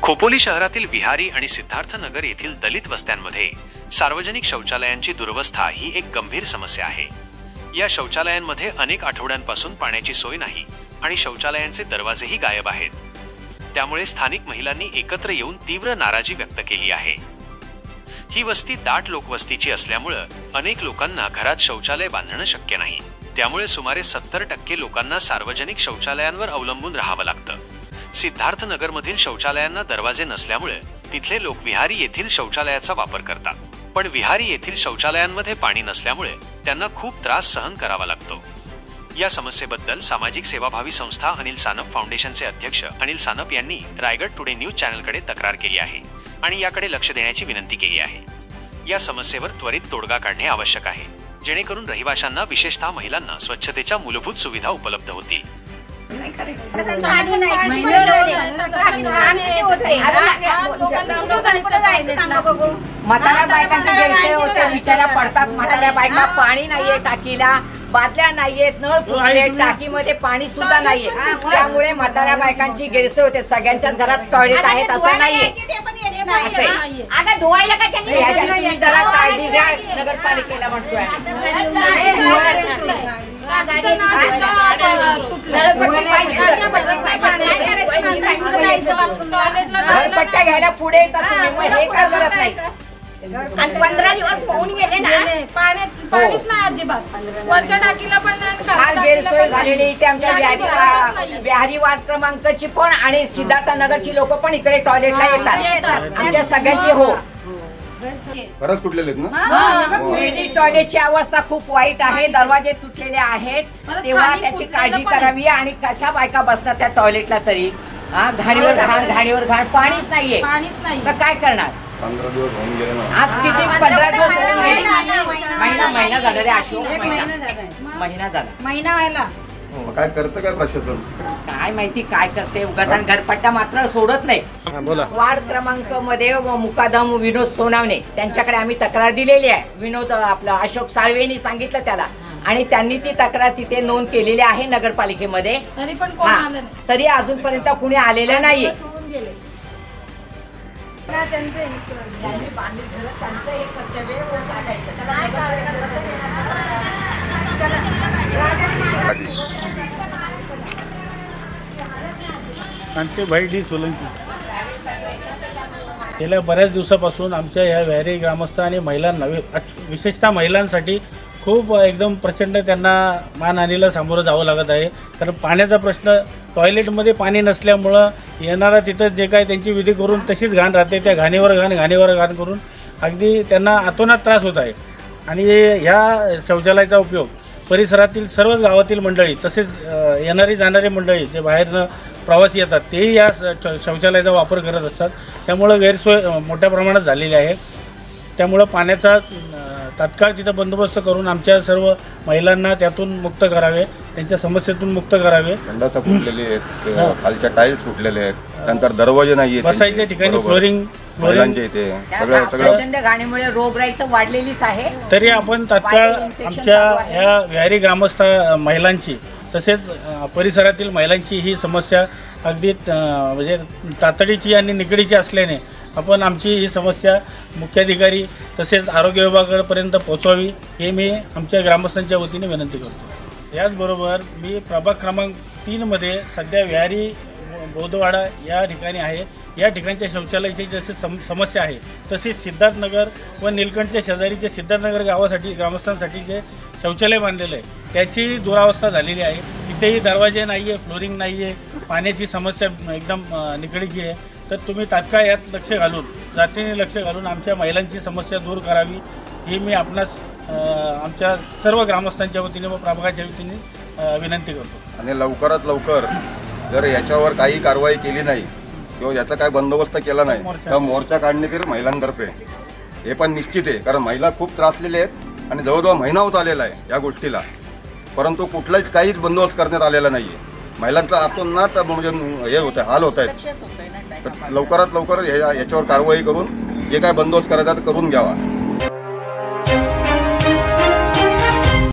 खोपोली शहरातील विहारी आणि सिद्धार्थनगर येथील दलित वस्त्यांमध्ये सार्वजनिक शौचालयांची दुरवस्था ही एक गंभीर समस्या आहे। या शौचालयांमध्ये अनेक आठवड्यांपासून पाण्याची सोय नाही आणि शौचालयांचे दरवाजेही गायब आहेत। त्यामुळे स्थानिक महिलांनी एकत्र येऊन तीव्र नाराजी व्यक्त केली आहे। ही वस्ती दाट लोकवस्तीची असल्यामुळे अनेक लोकांना घरात शौचालय बांधणं शक्य नाही। त्यामुळे सुमारे 70% लोकांना सार्वजनिक शौचालयांवर अवलंबून राहावं लागतं। सिद्धार्थनगरमधील शौचालयांना दरवाजे नसल्यामुळे तिथले लोक विहारी येथील शौचालयाचा वापर करतात, पण विहारी येथील शौचालयांमध्ये पाणी नसल्यामुळे त्यांना खूप त्रास सहन करावा लागतो। या समस्येबद्दल सामाजिक सेवाभावी संस्था अनिल सानप फाउंडेशनचे अध्यक्ष अनिल सानप यांनी रायगड टुडे न्यूज चॅनलकडे तक्रार केली आहे आणि याकडे लक्ष देण्याची विनंती केली आहे। या समस्येवर त्वरित तोडगा काढणे आवश्यक आहे, जेणेकरून रहिवाशांना विशेषतः महिलांना स्वच्छतेच्या मूलभूत सुविधा उपलब्ध होतील। म्हाताऱ्या बायकांचे गैरसोय होते, बिचारा पडतात। म्हाताऱ्या बायका पाणी नाहीये टाकीला, बादल्या नाहीयेत, नळ फुटले, टाकीमध्ये पाणी सुद्धा नाहीये। त्यामुळे म्हाताऱ्या बायकांची गैरसोय होते। सगळ्यांच्याच घरात टॉयलेट आहेत असं नाहीये। आता धुवायला का त्यांनी याची तुम्ही जरा काळजी घ्या, नगरपालिकेला म्हणतोय। घरपट्ट्या घ्यायला पुढे येतात तुम्ही, मग हे काय करत नाही। आणि 15 दिवस होऊन गेले ना, पाणीच नाही अजिबात। वरच्या टाकीला पण नाही, फार गैरसोय झालेली इथे आमच्या विहारी वार्ड क्रमांकची पण आणि सिद्धार्थनगरची लोक पण इकडे टॉयलेटला येतात। आमच्या सगळ्यांची हो परत तुटलेले आहेत ना। टॉयलेटची अवस्था खूप वाईट आहे, दरवाजे तुटलेले आहेत। तेव्हा त्याची काळजी करावी। आणि कशा बायका बसणार त्या टॉयलेटला तरी? घाणीवर घाण, घाणीवर घाण, पाणीच नाहीये तर काय करणार? 15 दिवस होऊन गेले ना। आज किती 15 दिवस होऊन गेले? महिना झाला रे अशोक, महिना झाला, महिना व्हायला। काय करतं काय प्रशासन? काय माहिती काय करते उगाच। घरपट्टा मात्र सोडत नाही। वार्ड क्रमांक मध्ये मुकादम विनोद सोनावणे त्यांच्याकडे आम्ही तक्रार दिलेली आहे। विनोद आपला अशोक साळवेंनी सांगितलं त्याला आणि त्यांनी ती तक्रार तिथे नोंद केलेली आहे नगरपालिकेमध्ये। तरी अजूनपर्यंत कुणी आलेलं नाहीये। भाई डी सोलंकी गेल्या बऱ्याच दिवसापासून आमच्या या विहारी ग्रामस्थ आणि महिलांना, विशेषतः महिलांसाठी खूप एकदम प्रचंड त्यांना मानहानीला सामोरं जावं लागत आहे। कारण पाण्याचा प्रश्न, टॉयलेटमध्ये पाणी नसल्यामुळं येणारा तिथं जे काय त्यांची विधी करून तशीच घाण राहते, त्या घाणीवर घाण करून अगदी त्यांना अतोनात त्रास होत आहे। आणि ह्या शौचालयाचा उपयोग परिसरातील सर्वच गावातील मंडळी, तसेच येणारी जाणारी मंडळी जे बाहेरनं प्रवासी येतात तेही या शौचालयाचा वापर करत असतात। त्यामुळं गैरसोय मोठ्या प्रमाणात झालेली आहे। त्यामुळं पाण्याचा तात्काळ तिथं बंदोबस्त करून आमच्या सर्व महिलांना त्यातून मुक्त करावे, त्यांच्या समस्येतून मुक्त करावे। संडास फुटलेले आहेत, खालच्या टाईल्स फुटलेले आहेत, नंतर दरवाजे नाहीये, बसायच्या ठिकाणी फ्लोरिंग महिलांचे इथे सगळं प्रचंड घाणीमुळे रोगराई तर वाढलेलीच आहे। तरी आपण तात्काळ आमच्या या विहारी ग्रामस्थ महिलांची तसेच परिसरातील महिलांची ही समस्या अगदी म्हणजे तातडीची आणि निकडीची असल्याने आपण आमची ही समस्या मुख्याधिकारी तसेच आरोग्य विभागापर्यंत पोहोचवावी हे मी आमच्या ग्रामस्थांच्या वतीने विनंती करतो। याचबरोबर मी प्रभाग क्रमांक 3 मध्ये सध्या विहारी बौद्धवाडा या ठिकाणी आहे। या ठिकाणच्या शौचालयाची जशी समस्या आहे तसेच सिद्धार्थनगर व निलकंठच्या शेजारीच्या सिद्धार्थनगर गावासाठी ग्रामस्थांसाठी जे शौचालय बांधलेलं आहे त्याची दुरावस्था झालेली आहे। तिथेही दरवाजे नाही आहे, फ्लोरिंग नाही आहे, पाण्याची समस्या एकदम निकडीची आहे। तर तुम्ही तात्काळ यात लक्ष घालून, जातीने लक्ष घालून आमच्या महिलांची समस्या दूर करावी ही मी आपणास आमच्या सर्व ग्रामस्थांच्या वतीने व प्रभागाच्या वतीने विनंती करतो। आणि लवकरात लवकर जर याच्यावर काही कारवाई केली नाही किंवा याचा काय बंदोबस्त केला नाही तर मोर्चा काढणे तर महिलांतर्फे हे पण निश्चित आहे। कारण महिला खूप त्रासलेल्या आहेत आणि जवळजवळ महिना होत आलेला आहे या गोष्टीला, परंतु कुठलाच काहीच बंदोबस्त करण्यात आलेला नाही आहे। महिलांचा आतोनात म्हणजे हे होत आहे, हाल होत आहेत। तर लवकरात लवकर याच्यावर कारवाई करून जे काय बंदोबस्त करायचा करून घ्यावा।